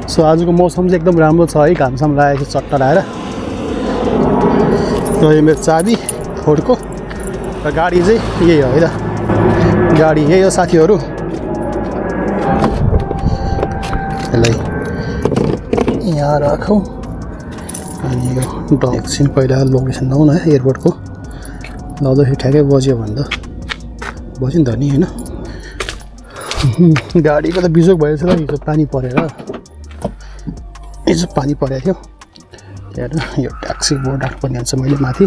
So आजको मौसम चाहिँ एकदम राम्रो छ है, घामसाम लागेको छ चट्टा लगाएर। यो मेरो चाबी फोर्डको र गाडी चाहिँ यही हो है त, गाडी यही हो साथीहरू। यसलाई यहाँ राखौँ अनि यो एकछिन पहिला लोकेसन लाउँ न एयरपोर्टको, लाउँदाखेरि ठ्याक्कै बज्यो भने त बज्यो नि त नि होइन। गाडीको त बिजोग भएछ ल, हिजो पानी परेर, हिजो पानी परेको थियो त्यहाँ। यो ट्याक्सी बोर्ड राख्नुपर्ने हुन्छ मैले माथि।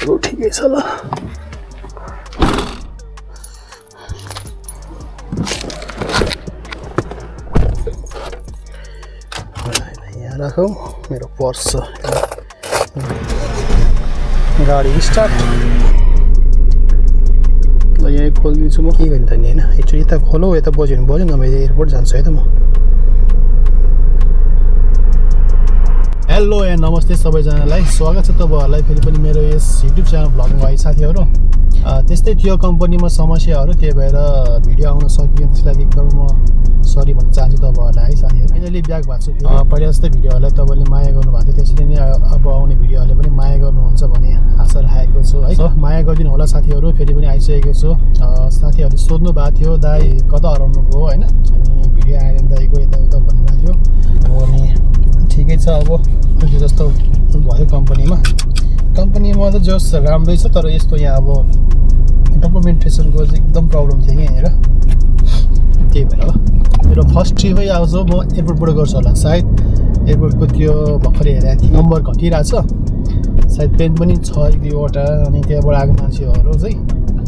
अरू ठिकै छ ल। यहाँ राखौँ, मेरो पर्स छ। गाडी स्टार्ट ल, यहीँ खोलिदिन्छु म। के गर्ने त नि होइन, एकचोटि यता खोलो, यता बज्यो भने बज्यो, नभए एयरपोर्ट जान्छु है त म। हेलो एन्ड नमस्ते सबैजनालाई, स्वागत छ तपाईँहरूलाई फेरि पनि मेरो यस युट्युब च्यानल भ्लगिङ भाइ साथीहरू। त्यस्तै थियो कम्पनीमा समस्याहरू, त्यही भएर भिडियो आउन सकियो, त्यसको लागि एकदम म सरी भन्न चाहन्छु तपाईँहरूलाई है साथीहरू। फाइनली ब्याक भएको छु। पहिला जस्तै भिडियोहरूलाई तपाईँले माया गर्नुभएको थियो, त्यसरी नै अब आउने भिडियोहरूले पनि माया गर्नुहुन्छ भन्ने आशा राखेको छु है। माया गरिदिनु होला साथीहरू। फेरि पनि आइसकेको छु। साथीहरूले सोध्नु भएको थियो दाइ कता हराउनु भयो होइन, अनि भिडियो आएन दाइको यताउता भनिरहेको थियो। अनि ठिकै छ, अब अहिले जस्तो भयो कम्पनीमा त जस राम्रै छ, तर यस्तो यहाँ अब डकुमेन्टेसनको चाहिँ एकदम प्रब्लम थियो कि यहाँनिर, त्यही भएर मेरो फर्स्ट ट्रिपै आज म एयरपोर्टबाट गर्छु होला सायद। एयरपोर्टको त्यो भर्खरै हेरेको थिएँ, नम्बर घटिरहेछ सायद, प्लेन पनि छ एक दुईवटा, अनि त्यहाँबाट आएको मान्छेहरू चाहिँ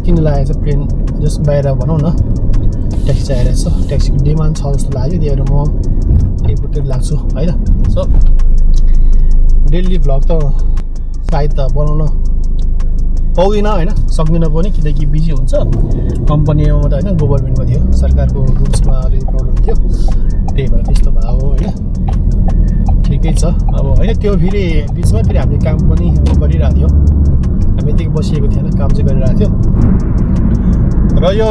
किन लागेको छ प्लेन जस बाहिर भनौँ न, ट्याक्सी चाहिरहेछ, ट्याक्सीको डिमान्ड छ जस्तो लाग्यो, त्यही भएर म एयरपोर्टतिर लाग्छु है त। सो डेली भ्लग त सायद त बनाउन पाउँदिनँ होइन, सक्दिनँ पनि, किनकि बिजी हुन्छ कम्पनीमा त होइन, गभर्मेन्टमा थियो, सरकारको रुल्समा अलिक प्रब्लम थियो, त्यही भएर त्यस्तो भयो होइन। ठिकै छ अब होइन, त्यो फेरि बिचमा फेरि हामीले काम पनि गरिरहेको थियो, हामी यतिकै बसिएको थिएन, काम चाहिँ गरिरहेको थियो। र यो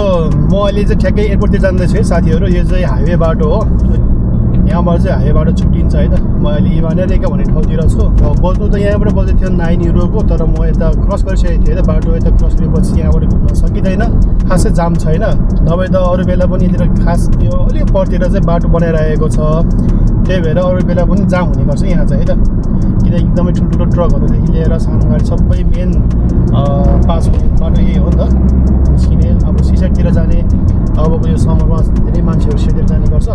म अहिले चाहिँ ठ्याक्कै एयरपोर्टतिर जाँदैछु है साथीहरू। यो चाहिँ हाइवे बाटो हो, यहाँबाट चाहिँ हाइवे बाटो छुट्टिन्छ है त। म अहिले इमानेरेका भन्ने ठाउँतिर छु। बज्नु त यहाँबाट बजेको थियो 9 युरोको, तर म यता क्रस गरिसकेको थिएँ है त, बाटो यता क्रस गरेपछि यहाँबाट घुम्न सकिँदैन, खासै जाम छैन। नभए त अरू बेला पनि यतिर खास यो अलिक परतिर चाहिँ बाटो बनाइरहेको छ, त्यही भएर अरू बेला पनि जाम हुने गर्छ यहाँ चाहिँ है त। किनकि एकदमै ठुल्ठुलो ट्रकहरूदेखि लिएर सानो गाडी सबै मेन पास हुने बाटो यही हो नि त, निस्किने। अब सिसाइडतिर जाने अबको यो समरमा धेरै मान्छेहरू सिधै जाने गर्छ,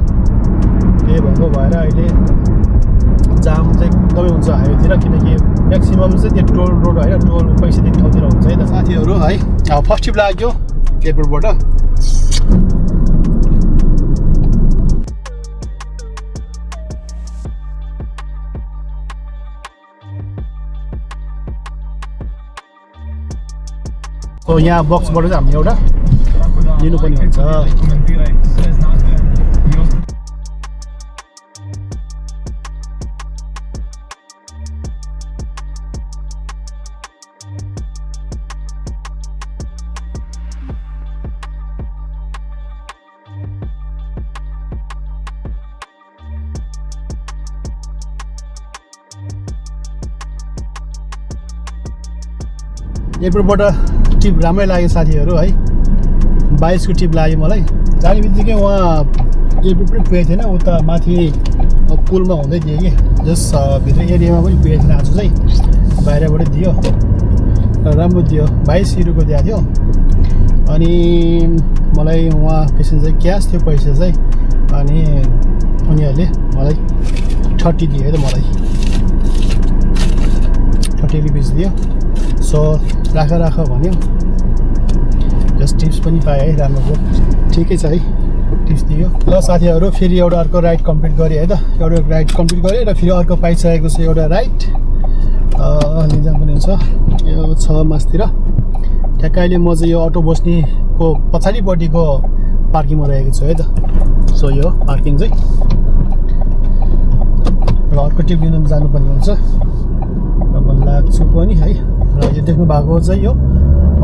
त्यही भएको भएर अहिले जाम चाहिँ एकदमै हुन्छ हाइवेतिर, किनकि म्याक्सिमम् चाहिँ त्यो टोल रोड होइन, टोल पैसा दिने ठाउँतिर हुन्छ है त साथीहरू है। फर्स्ट ट्रिप लाग्यो एयरपोर्टबाट। सो यहाँ बक्सबाट चाहिँ हामीले एउटा लिनुपर्ने हुन्छ। एयरपोर्टबाट ट्रिप राम्रै लाग्यो साथीहरू है, 22को ट्रिप लाग्यो मलाई। जाने बित्तिकै उहाँ एयरपोर्ट पनि पुगेको थिएन, उता माथि पुलमा हुँदै दियो कि, जस भित्र एरियामा पनि पुगेको थिएन। आज चाहिँ बाहिरबाट दियो, राम्रो दियो, 22 युरोको दिएको थियो। अनि मलाई उहाँ पेसेन्जर क्यास थियो पैसा चाहिँ, अनि उनीहरूले मलाई 30 दियो है त, मलाई 30 रुपिस दियो। सो राख भन्यो, जस्ट टिप्स पनि पाएँ है, राम्रो भयो, ठिकै छ है, टिप्स दियो। ल साथीहरू फेरि एउटा अर्को राइड कम्प्लिट गरेँ है त, एउटा राइड कम्प्लिट गरेँ र फेरि अर्को पाइसकेको छ एउटा राइड लिँदा पनि हुन्छ। यो 6 मासतिर ठ्याक्कै अहिले म चाहिँ यो अटो बस्नेको पछाडिपट्टिको पार्किङमा रहेको छु है त। सो यो पार्किङ चाहिँ र अर्को टिप लिन जानुपर्ने हुन्छ र म लाग्छु पनि है। र यो देख्नु भएको चाहिँ यो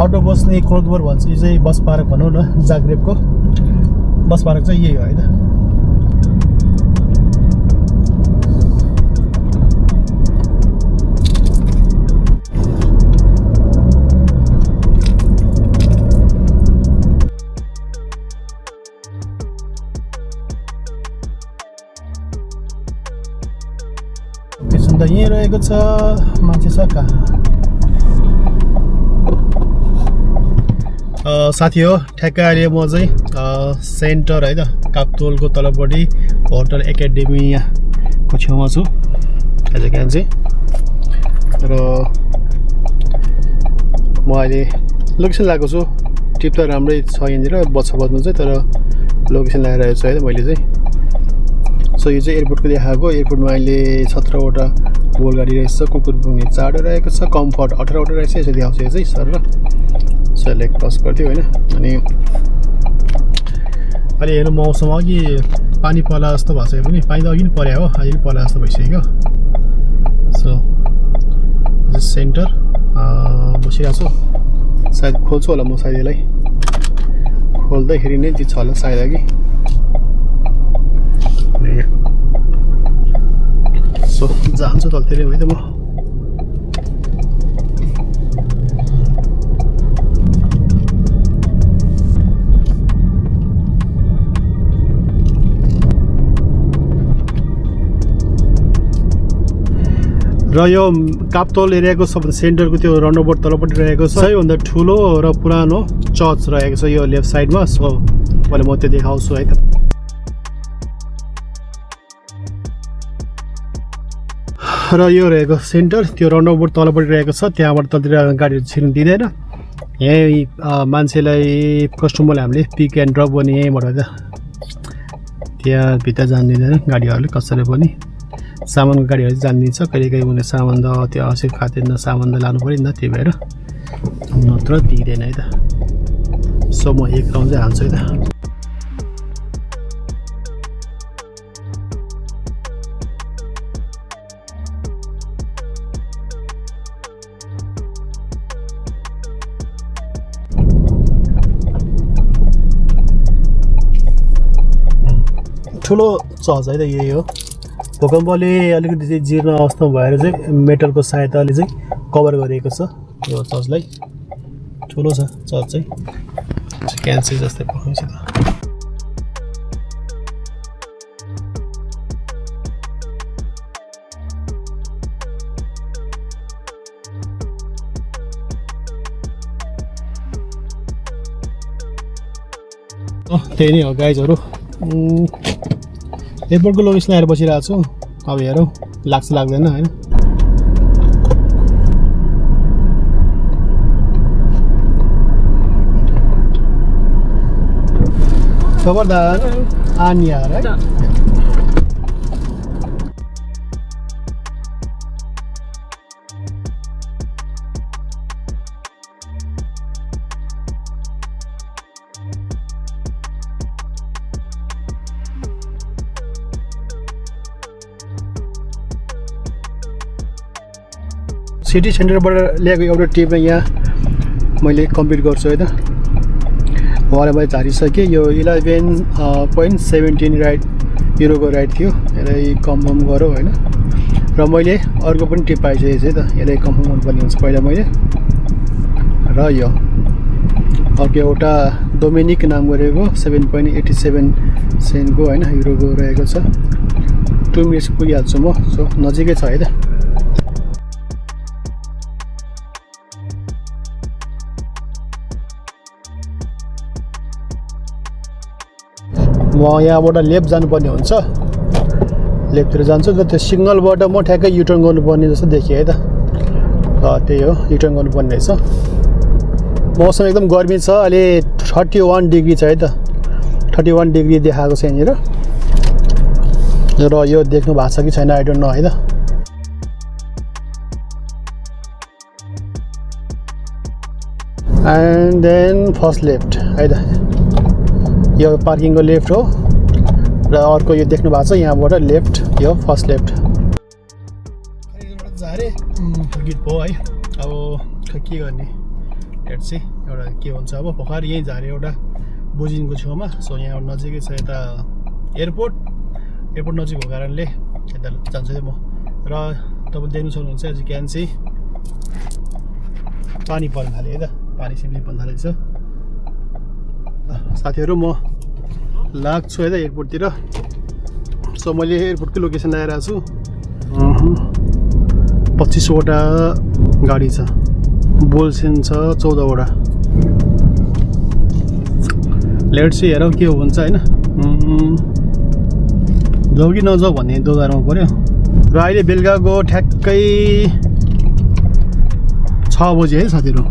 अटो बस्ने क्रोदवर भन्छ, यो चाहिँ बस पार्क भनौँ न, जाग्रेबको बस पार्क चाहिँ यही हो हैन। स्टेसन त यहीँ रहेको छ, मान्छे छ कहाँ? साथी हो ठ्याक्कै अहिले म चाहिँ सेन्टर है त काप्तोलको तलपट्टि होटल एकाडेमियाको छेउमा छु एजकान चाहिँ। र म अहिले लोकेसन लगाएको छु। ट्रिप त राम्रै छ यहाँनिर बज्नु चाहिँ, तर लोकेसन लगाइरहेको छु है त मैले चाहिँ। सो यो चाहिँ एयरपोर्टको देखाएको। एयरपोर्टमा अहिले 17वटा गोलगाडी रहेछ, कुकुर पुग्ने 4वटा रहेको छ, कम्फर्ट 18वटा रहेछ। यसो देखाउँछ यो चाहिँ सर र सेलेक्ट टच गर्थ्यो होइन। अनि अहिले हेर्नु मौसम अघि पानी पर्ला जस्तो भएको छ पनि, पानी त अघि नै पर्यो हो, अहिले पर्ला जस्तो भइसक्यो। सो सेन्टर बसिरहेको छु, सायद खोल्छु होला म सायद यसलाई, खोल्दाखेरि नै छ होला सायद अघि। सो जान्छु तलतिर है त म। र यो काप्तोल एरियाको सबभन्दा सेन्टरको त्यो रनअबाउट तलपट्टि रहेको छ सबैभन्दा ठुलो र पुरानो चर्च रहेको छ यो लेफ्ट साइडमा। सो मैले म त्यो देखाउँछु है त। र यो रहेको सेन्टर, त्यो रनअबाउट तलपट्टि रहेको छ, त्यहाँबाट तलतिर गाडीहरू छिर्नु दिँदैन। यहीँ मान्छेलाई कस्टमरलाई हामीले पिक एन्ड ड्रप गर्ने यहीँबाट त, त्यहाँ भित्र जान दिँदैन गाडीहरूले कसैले पनि। सामानको गाडीहरू जान दिन्छ, कहिले कहिले उनीहरूले सामान त त्यो आवश्यक खाद्यान्न सामान त लानु पऱ्यो नि त, त्यही भएर नत्र दिँदैन है त। सो म एक राउन्ड चाहिँ हाल्छु है त। ठुलो चर्च है त यही हो। भूकम्पले अलिकति चाहिँ जीर्ण अवस्थामा भएर चाहिँ मेटलको सहायताले चाहिँ कभर गरिएको छ यो चर्चलाई। ठुलो छ चर्च चाहिँ, क्यान्सर जस्तै पकाउँछ त। त्यही नै हो गाइजहरू। एयरपोर्टको लोकेसन आएर बसिरहेको छु। अब हेरौँ लाग्छ लाग्दैन होइन। खबरदार आनी यार है। सिटी सेन्टरबाट ल्याएको एउटा ट्रिप यहाँ मैले कम्प्लिट गर्छु है त। उहाँलाई मैले झारिसकेँ। यो 11.17 राइड युरोको राइड थियो। यसलाई कन्फर्म गरौँ होइन। र मैले अर्को पनि ट्रिप पाइसकेको छु है त, यसलाई कन्फर्म गर्नुपर्ने हुन्छ पहिला मैले। र यो अर्को एउटा डोमिनिक नाम गरेको 7.87 सेन्टको होइन युरोको रहेको छ। 2 मिनट्स पुगिहाल्छु म। सो नजिकै छ है त। म यहाँबाट लेफ्ट जानुपर्ने हुन्छ, लेफ्टतिर जान्छु। र त्यो सिग्नलबाट म ठ्याक्कै युटर्न गर्नुपर्ने जस्तो देखियो है त। त्यही हो, युटर्न गर्नुपर्ने रहेछ। मौसम एकदम गर्मी छ। अहिले 31 डिग्री छ है त। 31 डिग्री देखाएको छ यहाँनिर। र यो देख्नु भएको छ कि छैन आई डोन्ट नो है त। एन्ड देन फर्स्ट लेफ्ट है त। यो पार्किङको लेफ्ट हो। र अर्को यो देख्नु भएको छ यहाँबाट लेफ्ट, यो फर्स्ट लेफ्ट। झारे गीत भयो है। अब के गर्ने हेर्छु एउटा के हुन्छ। अब भर्खर यहीँ झारे एउटा बोजिङको छेउमा। सो यहाँ नजिकै छ यता एयरपोर्ट नजिक भएको कारणले यता जान्छु म। र तपाईँ देख्नु सक्नुहुन्छ एज यु क्यान सी पानी पर्न थाल्यो है त, पानी सिमली पर्न थालेको छ। साथीहरू म लाग्छु है त एयरपोर्टतिर। सो मैले एयरपोर्टकै लोकेसन लगाइरहेको छु। 25वटा गाडी छ, बोल्सेन छ 14वटा। लेट्स सी हेरौँ के हुन्छ होइन। जाऊ कि नजाऊ भन्ने दोधारमा पऱ्यो। र अहिले बेलुकाको ठ्याक्कै 6 बजी है साथीहरू।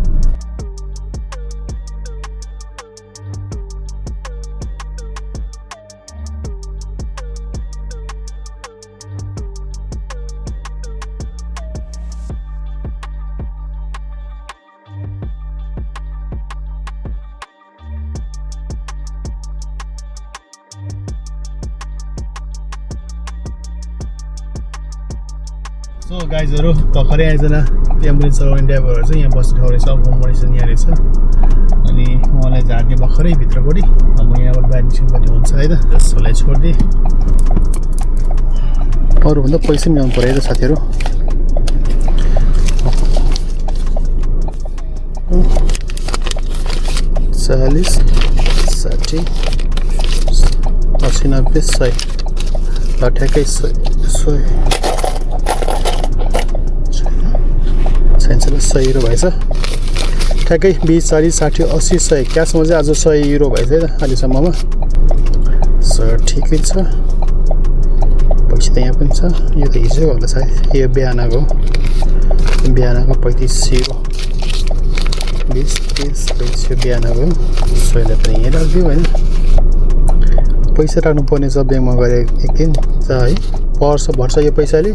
सो गाइजहरू भर्खरै एकजना एम्बुलेन्स चलाउने ड्राइभरहरू चाहिँ यहाँ बस्ने ठाउँ रहेछ। अकोमोडेसन यहाँ रहेछ अनि उहाँलाई झार्ने भर्खरै भित्रपट्टि। अब यहाँबाट बाहिर निस्किनुपर्ने हुन्छ है त। जसलाई छोडिदिएँ अरूभन्दा पैसा पनि ल्याउनु पऱ्यो है त साथीहरू। 40 60 80 90 100 ल ठ्याक्कै 100 €100 भएछ। ठ्याक्कै 20 40 60 80 100 क्यासमा चाहिँ आज €100 भएछ है त अहिलेसम्ममा। सो ठिकै छ। पैसा त यहाँ पनि छ। यो त हिजो होला सायद, यो बिहानको 35 €। 20 30 35 यो बिहानको। सो यसलाई पनि यहीँ राखिदियो होइन। पैसा राख्नुपर्ने छ ब्याङ्कमा गएर एक दिन छ है, भर्छ यो पैसाले।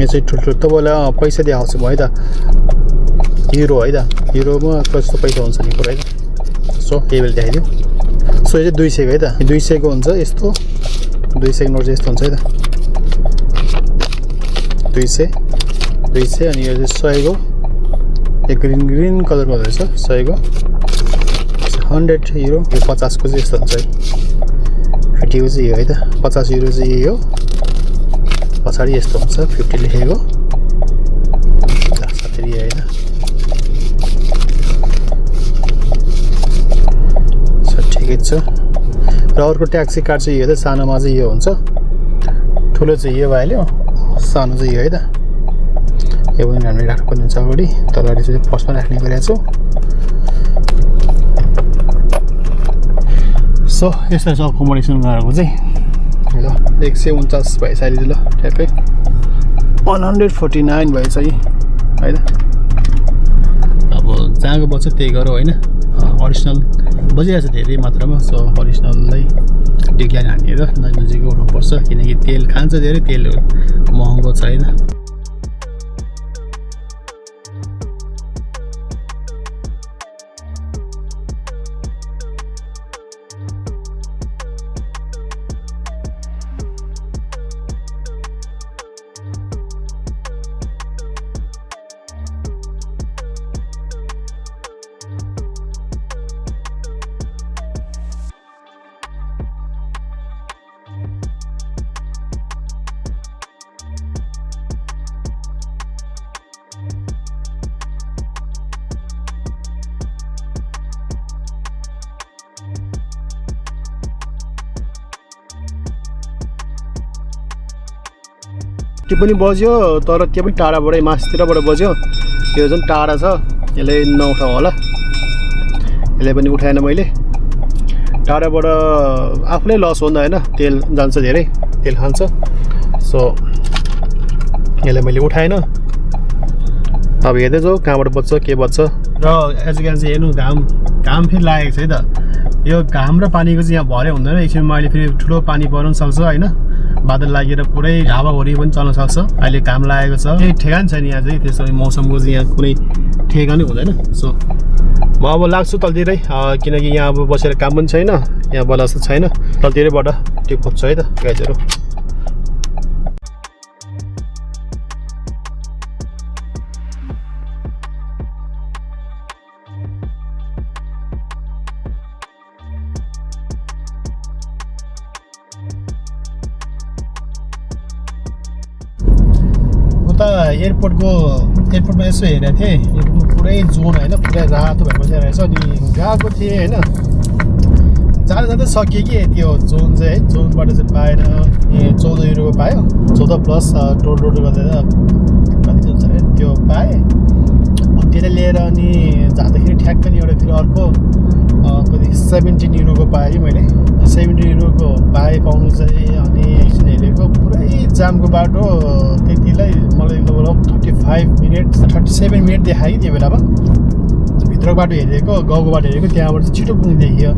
यो चाहिँ ठुल्ठुलो तपाईँलाई पैसा दिइहाल्छु म है त, युरो है त। युरोमा कस्तो पैसा हुन्छ नि कुरा है त। सो यही बेला देखाइदियो। सो यो चाहिँ 200 है त, 200 को हुन्छ यस्तो। 200 नोट चाहिँ यस्तो हुन्छ है त, 200 अनि यो चाहिँ 100 को यो ग्रिन कलरको रहेछ। 100 को €100 यो 50 को चाहिँ यस्तो हुन्छ है। 50 को चाहिँ यो है त, 50 € चाहिँ यही हो। पछाडि यस्तो हुन्छ 50 लेखेको साथी है त। ठिकै छ। र अर्को ट्याक्सी कार्ड चाहिँ यो त, सानोमा चाहिँ यो हुन्छ, ठुलो चाहिँ यो भइहाल्यो, सानो चाहिँ यो है त। यो पनि हामीले राख्नुपर्ने हुन्छ अगाडि, तलहरि चाहिँ फर्स्टमा राख्ने गरेको छु। सो यस्तो छ अकोमोडेसन गरेको चाहिँ ल। 149 भएछ अहिले ल, ठ्याक्कै 149 भएछ है त। अब जहाँको बच्छ त्यही गरौँ होइन। अरिजिनल बजिरहेको छ धेरै मात्रामा। सो अरिजिनललाई डिक्लाइन हानेर नजिकै उठाउनुपर्छ, किनकि तेल खान्छ धेरै, तेल महँगो छ होइन। त्यो पनि बज्यो, तर त्यो पनि टाढाबाटै मासतिरबाट बज्यो। यो जुन टाढा छ यसले नउठाऊ होला, यसले पनि उठाएन मैले। टाढाबाट आफूलाई लस हो नि त होइन, तेल जान्छ धेरै, तेल खान्छ। सो यसलाई मैले उठाएन। अब हेर्दै जाऊ कहाँबाट बज्छ के बज्छ। र एजुकेसन चाहिँ हेर्नु, घाम फेरि लागेको छ है त। यो घाम र पानीको चाहिँ यहाँ भरै हुँदैन। एकछिनमा अहिले फेरि ठुलो पानी पर्न सक्छ होइन, बादल लागेर पुरै हावाहुरी पनि चल्न सक्छ। अहिले घाम लागेको छ, केही ठेगान छैन यहाँ चाहिँ, त्यसो मौसमको चाहिँ यहाँ कुनै ठेगानै हुँदैन। सो म अब लाग्छु तलतिरै, किनकि यहाँ अब बसेर काम पनि छैन, यहाँ बल जस्तो छैन। तलतिरैबाट त्यो खोज्छु है त गाइजहरू। एयरपोर्टमा यसो हेरेको थिएँ, एयरपोर्टको पुरै जोन होइन, पुरै रातो भएर बसिरहेको रहेछ। अनि गएको थिएँ होइन, जाँदै सकियो कि त्यो जोन चाहिँ है, जोनबाट चाहिँ पाएन। 14 युरोको पायो, 14 प्लस टोल रोड गरेर कति जोन छ अरे त्यो पाएँ। अनि त्यसले लिएर अनि जाँदाखेरि ठ्याक्क नि एउटा फेरि अर्को कति 17 युरोको पाएँ मैले। 17 युरोको पाउनु चाहिँ अनि एकछिन हेरेको पुरै जामको बाटो। त्यतिलाई मलाई लगभग 37 मिनट देखायो त्यो बेलामा। भित्रको बाटो हेरेको, गाउँको बाटो हेरेको, त्यहाँबाट चाहिँ छिटो पुग्नु देखियो।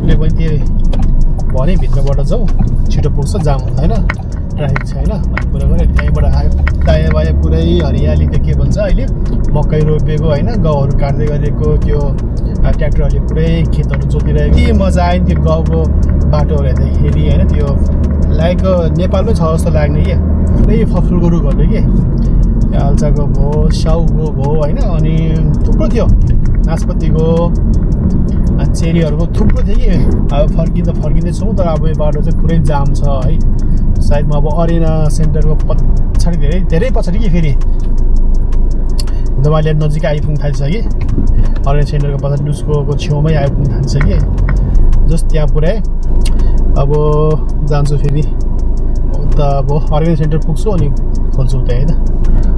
उसले पनि त्यो भने भित्रबाट जाउँ छिटो पुग्छ, जाम हुँदैन, ट्राफिक छैन भन्ने कुरा गरेँ। त्यहीँबाट आयो, दायाँ बायाँ पुरै हरियाली। त्यो के भन्छ अहिले मकै रोपेको होइन, गहुँहरू काट्दै गरेको, त्यो ट्र्याक्टरहरूले पुरै खेतहरू जोतिरहेको। के मजा आयो नि त्यो गाउँको बाटोहरू हेर्दाखेरि होइन। त्यो लाइक नेपालमै छ जस्तो लाग्ने कि, पुरै फलफुलको रुखहरू कि, आल्चाको भयो, स्याउको भयो होइन। अनि थुप्रो थियो, नासपतिको, चेरीहरूको थुप्रो थियो कि। अब फर्किँदैछौँ, तर अब यो बाटो चाहिँ पुरै जाम छ है। सायद म अब अरेना सेन्टरको पछाडि धेरै पछाडि कि फेरि दबाईले नजिक आइपुग्न थालिसक्यो। अरेना सेन्टरको पछाडि उसको छेउमै आइपुग्न थाल्छ कि, जस्ट त्यहाँ पुऱ्याएँ। अब जान्छु फेरि उता, अब अरेना सेन्टर पुग्छु अनि खोल्छु उता होइन।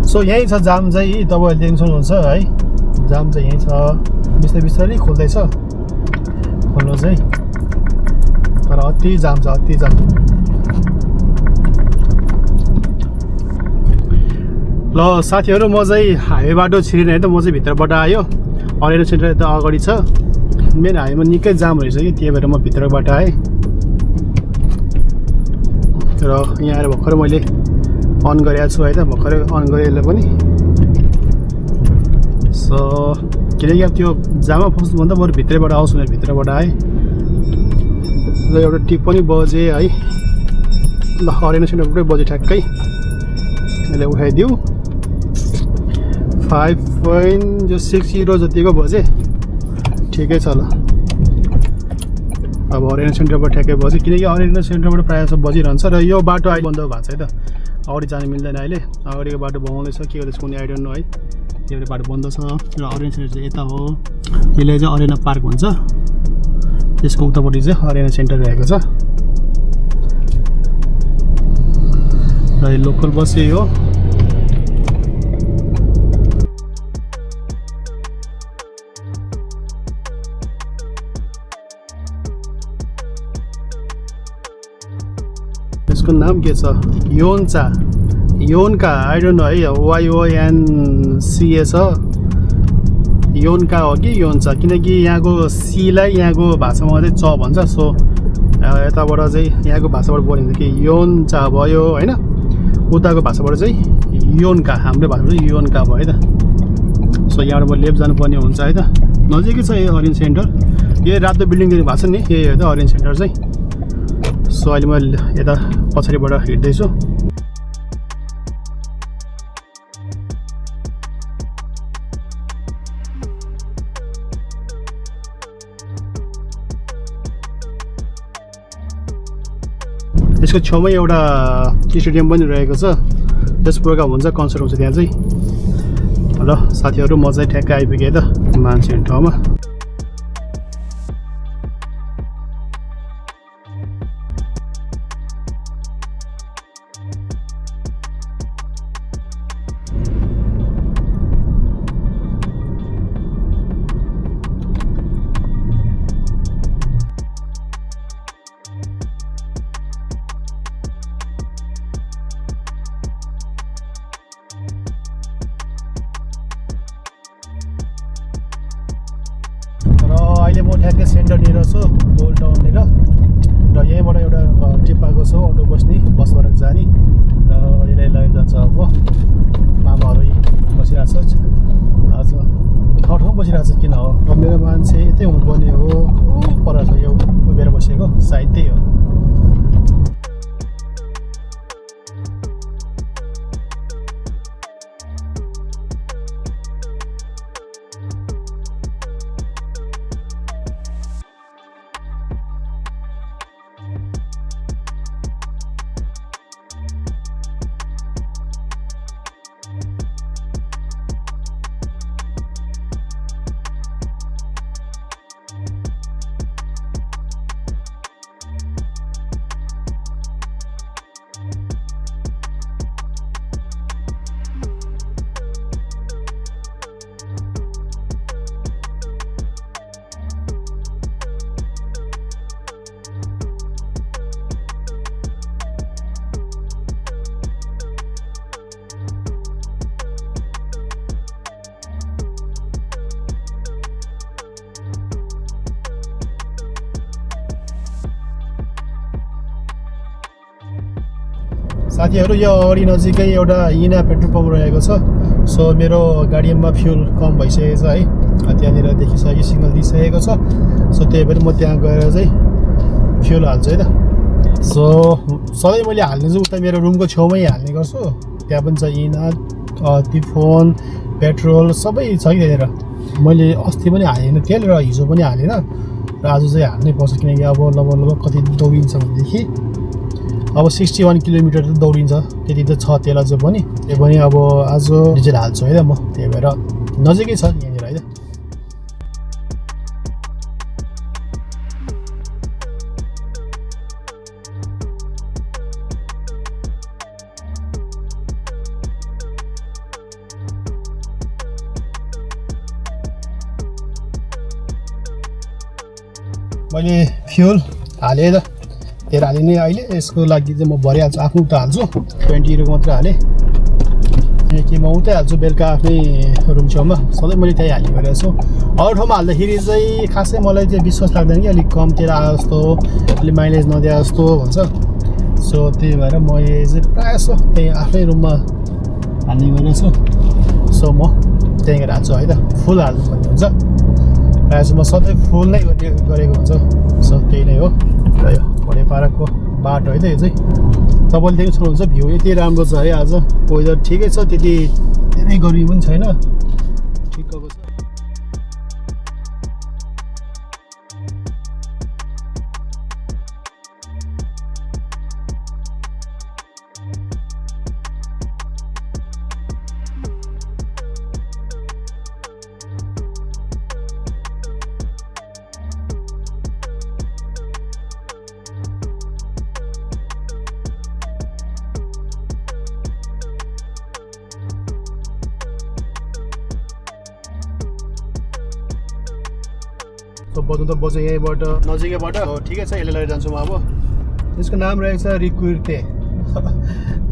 सो यहीँ छ जाम चाहिँ, तपाईँहरूले देख्न सक्नुहुन्छ है। जाम चाहिँ यहीँ छ, बिस्तारै खोल्दैछ खोल्नु चाहिँ, तर अति जाम छ, अति जाम। ल साथीहरू, म चाहिँ हाइवे बाटो छिरेन है त, म चाहिँ भित्रबाट आयो। अरेना सेन्टर यता अगाडि छ, मेन हाइवेमा निकै जाम रहेछ कि, त्यही भएर म भित्रबाट आएँ। र यहाँ आएर भर्खर मैले अन गरेको छु है त, भर्खरै अन गरेँ यसलाई पनि। सो किनकि अब त्यो जाममा फस्नुभन्दा बरु भित्रैबाट आउँछु भनेर भित्रबाट आएँ। र एउटा टिप पनि बजे है। ल अरेना सेन्टर पुरै बजे ठ्याक्कै, यसलाई उठाइदिउँ। 5.6 युरो जतिको बजे, ठिकै छ। ल अब अरेना सेन्टरबाट ठ्याक्कै बजे, किनकि अरेना सेन्टरबाट प्रायः सब बजिरहन्छ। र यो बाटो अहिले बन्द भएको छ है त, अगाडि जानु मिल्दैन अहिले। अगाडिको बाटो बनाउँदैछ, के गर्दैछ कुनै आइडिया न है। त्यो बाटो बन्द छ। र अरेना सेन्टर चाहिँ यता हो, यसले चाहिँ अरेना पार्क भन्छ। त्यसको उतापट्टि चाहिँ अरेना सेन्टर रहेको छ। र यो लोकल बस यही हो। यसको नाम के छ, योनका, आई डोन्ट नो है, YONCA छ। योनका हो कि योन्चा, किनकि यहाँको सीलाई यहाँको भाषामा मात्रै च भन्छ। सो यताबाट चाहिँ यहाँको भाषाबाट बोलिन्छ कि योन्चा भयो होइन, उताको भाषाबाट चाहिँ योनका, हाम्रो भाषाबाट चाहिँ योनका भयो है त। सो यहाँबाट म लेफ्ट जानुपर्ने हुन्छ है त, नजिकै छ यो अरेना सेन्टर। यो रातो बिल्डिङ देख्नु भएको छ नि, यही हो त अरेना सेन्टर चाहिँ। सो अहिले म यता पछाडिबाट हिँड्दैछु। यसको छेउमै एउटा स्टेडियम पनि रहेको छ, त्यस प्रोग्राम हुन्छ, कन्सर्ट हुन्छ त्यहाँ चाहिँ। ल साथीहरू, म चाहिँ ठ्याक्कै आइपुगेँ त मान्छे ठाउँमा। अहिले म ठ्याक्कै सेन्टरनिर छु, ओल्ड टाउननिर। र यहीँबाट एउटा ट्रिप आएको छु, अटो बसबाट जाने। र यसलाई लगेर जान्छ। अब मामाहरू बसिरहेको छ, आज ठाउँ बसिरहेको छ, किन हो र मेरो मान्छे यतै हुनुपर्ने हो, पर छ यो उभिएर बसेको, सायद त्यही हो। साथीहरू यो अगाडि नजिकै एउटा इना पेट्रोल पम्प रहेको छ सो मेरो गाडीमा फ्युल कम भइसकेको छ है त्यहाँनिर देखिसक्यो सिग्नल दिइसकेको छ सो त्यही भएर म त्यहाँ गएर चाहिँ फ्युल हाल्छु है त सो सधैँ मैले हाल्ने चाहिँ उता मेरो रुमको छेउमै हाल्ने गर्छु त्यहाँ पनि छ इना तिफोन पेट्रोल सबै छ कि त्यहाँनिर मैले अस्ति पनि हालेन तेल र हिजो पनि हालेन र आज चाहिँ हाल्नै पर्छ किनकि अब लगभग कति दौडिन्छ भनेदेखि अब 61 किलोमिटर त दौडिन्छ त्यति त छ तेल अझ पनि त्यही पनि अब आज डिजेल हाल्छु है त म त्यही भएर नजिकै छ यहाँनिर है त मैले फ्युल हालेँ त तेल हालेँ नि अहिले यसको लागि चाहिँ म भरिहाल्छु आफ्नो उता हाल्छु 20 रुपियाँ मात्र हालेँ किनकि म उतै हाल्छु बेलुका आफ्नै रुम छेउमा सधैँ मैले त्यहीँ हाल्ने गरेको छु अरू ठाउँमा हाल्दाखेरि चाहिँ खासै मलाई चाहिँ विश्वास लाग्दैन कि अलिक कम तेल आयो जस्तो अलिक माइलेज नदिए जस्तो भन्छ सो त्यही भएर म यो चाहिँ प्रायः जस्तो त्यही आफ्नै रुममा हाल्ने गरेको छु सो म त्यहीँ गएर हाल्छु है त फुल हाल्नु भन्ने हुन्छ प्रायः म सधैँ फुल नै गरेको हुन्छ सो त्यही नै हो र यो बडेपाडाको बाटो है त यो चाहिँ तपाईँले देख्नु सक्नुहुन्छ भ्यू यति राम्रो छ है आज वेदर ठिकै छ त्यति धेरै गर्मी पनि छैन ठिकको छ सो बज्नु त बज्यो यहीँबाट नजिकैबाट ठिकै छ यसले लिएर जान्छु म अब यसको नाम रहेको छ रिक्विर्ते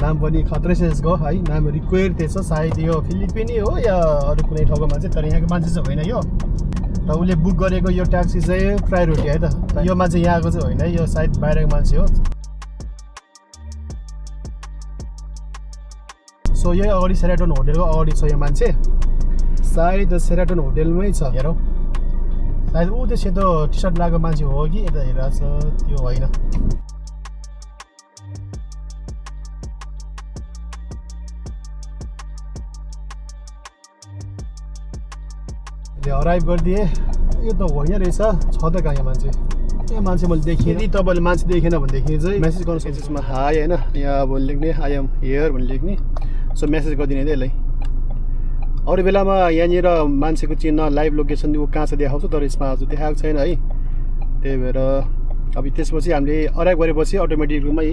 नाम पनि खत्रै छ यसको है नाम रिक्विर्ते छ सायद यो फिलिपिनी हो या अरू कुनै ठाउँको मान्छे तर यहाँको मान्छे चाहिँ होइन यो र उसले बुक गरेको यो ट्याक्सी चाहिँ प्रायोरिटी है त यो मान्छे यहाँको चाहिँ होइन है यो सायद बाहिरको मान्छे हो सो यही अगाडि सेराटन होटेलको अगाडि छ यो मान्छे सायद सेराटन होटेलमै छ हेरौँ सायद ऊ त्यो सेतो टी सर्ट लगाएको मान्छे हो कि यता हेरेको छ त्यो होइन अराइभ गरिदिएँ यो त होइन रहेछ छ त कहाँ यहाँ मान्छे यहाँ मान्छे मैले देखेँ यदि तपाईँले मान्छे देखेन भनेदेखि चाहिँ मेसेज गर्नु मेसेजमा हाई होइन यहाँ अब लेख्ने आई एम हियर भनेर लेख्ने सो मेसेज गरिदिने त यसलाई अरू बेलामा यहाँनिर मान्छेको चिन्ह लाइभ लोकेसन ऊ कहाँ छ देखाउँछ तर यसमा आज देखाएको छैन है त्यही भएर अब त्यसपछि हामीले अराइभ गरेपछि अटोमेटिकमै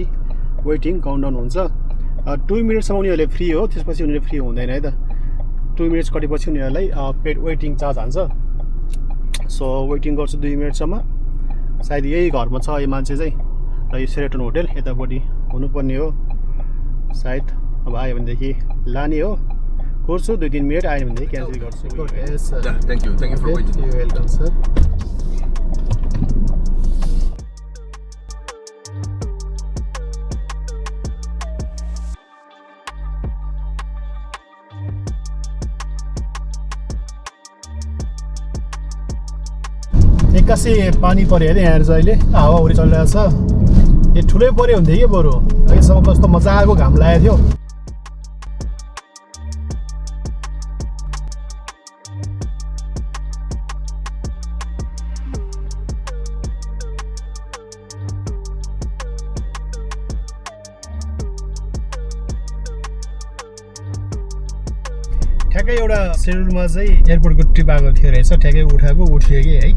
वेटिङ काउन्टडाउन हुन्छ 2 मिनटसम्म उनीहरूले फ्री हो त्यसपछि उनीहरूले फ्री हुँदैन है त 2 मिनट्स कटेपछि उनीहरूलाई पेड वेटिङ चार्ज हान्छ सो वेटिङ गर्छु 2 मिनटसम्म सायद यही घरमा छ यो मान्छे चाहिँ र यो सेराटन होटेल यतापट्टि हुनुपर्ने हो सायद अब आयो भनेदेखि लाने हो गर्छु 2-3 मिनट आयो भनेदेखि क्यान्सल गर्छु Thank you for waiting. You're welcome, sir. एक्कासी पानी पऱ्यो अरे यहाँ चाहिँ अहिले हावाहुरी चलिरहेको छ यो ठुलै पऱ्यो हुन्थ्यो कि बरु अहिलेसम्म कस्तो मजाको घाम लागेको थियो ठ्याक्कै एउटा सेड्युलमा चाहिँ एयरपोर्टको ट्रिप आएको थियो रहेछ ठ्याक्कै उठाएको उठ्यो कि है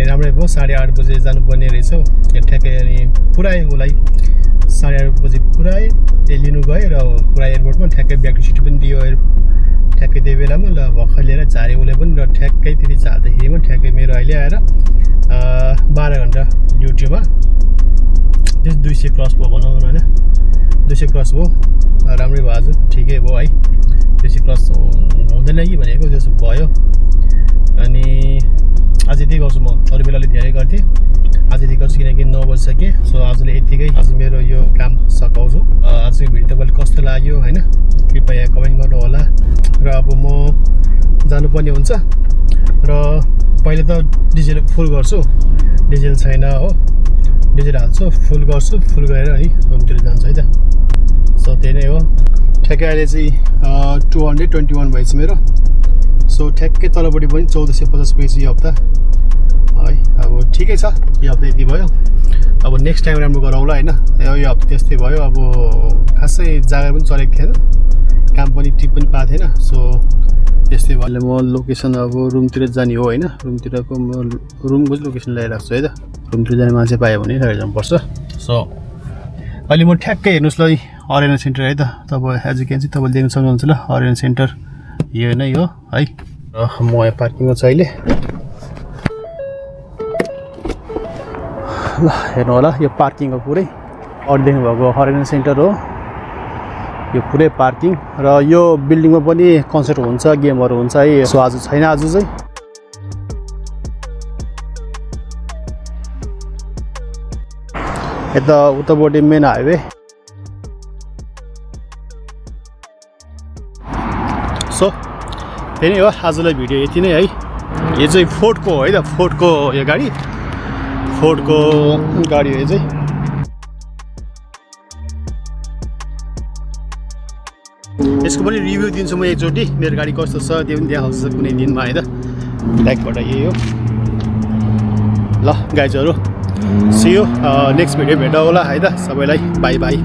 राम्रै भयो 8:30 बजे जानुपर्ने रहेछ यहाँ ठ्याक्कै अनि पुऱ्यायो उसलाई 8:30 बजे पुऱ्याएँ त्यही लिनु गएँ र पुरा एयरपोर्टमा ठ्याक्कै ब्याक टु सिटी पनि दियो ठ्याक्कै त्यो बेलामा ल भर्खर लिएर झारेँ उसले पनि र ठ्याक्कै त्यति झार्दाखेरिमा ठ्याक्कै मेरो अहिले आएर 12 घन्टा ड्युटीमा त्यस 200 क्रस भयो भनौँ होइन 200 क्रस भयो राम्रै भयो आज ठिकै भयो है 200 क्रस हुँदैन कि भनेको त्यसो भयो अनि आज यति गर्छु म अरू बेला अलिक धेरै गर्थेँ आज यति गर्छु किनकि 9 बजिसकेँ सो आजले यतिकै आज मेरो यो काम सकाउँछु आजको जानुपर्ने हुन्छ र पहिले त डिजेल फुल गर्छु डिजेल छैन हो डिजेल हाल्छु फुल गर्छु फुल गरेर है रुमतिर जान्छु है त सो त्यही नै हो ठ्याक्कै अहिले चाहिँ 221 भएछ मेरो सो ठ्याक्कै तलपट्टि पनि 1450 पेज यो हप्ता है अब ठिकै छ यो हप्ता यति भयो अब नेक्स्ट टाइम राम्रो गरौँला होइन यो हप्ता त्यस्तै भयो अब खासै जग्गा पनि चलेको थिएन काम पनि टिप पनि पाएको थिएन सो त्यस्तै भयो म लोकेसन अब रुमतिर जाने हो होइन रुमतिरको म रुमको चाहिँ लोकेसन ल्याइरहेको छु है त रुमतिर जाने मान्छे पायो भने लगेर जानुपर्छ सो अहिले म ठ्याक्कै हेर्नुहोस् ल अरेना सेन्टर है त तपाईँ एज यु क्यान चाहिँ तपाईँले देख्न सक्नुहुन्छ ल अरेना सेन्टर यो नै हो है र म यहाँ पार्किङमा छु अहिले ल हेर्नु होला यो पार्किङ हो पुरै अरू देख्नुभएको अरेना सेन्टर हो यो पुरै पार्किङ र यो बिल्डिङमा पनि कन्सर्ट हुन्छ गेमहरू हुन्छ है सो आज छैन आज चाहिँ यता उतापट्टि मेन हाइवे सो त्यही नै हो आजलाई भिडियो यति नै है यो चाहिँ फोर्डको हो है त फोर्डको यो गाडी फोर्डको गाडी हो यो चाहिँ यसको पनि रिभ्यू दिन्छु म एकचोटि मेरो गाडी कस्तो छ त्यो पनि देखाउँछ कुनै दिनमा है त ब्याकबाट यही हो ल गाइजहरू सी यू नेक्स्ट भिडियो भेटौँ होला है त सबैलाई बाई बाई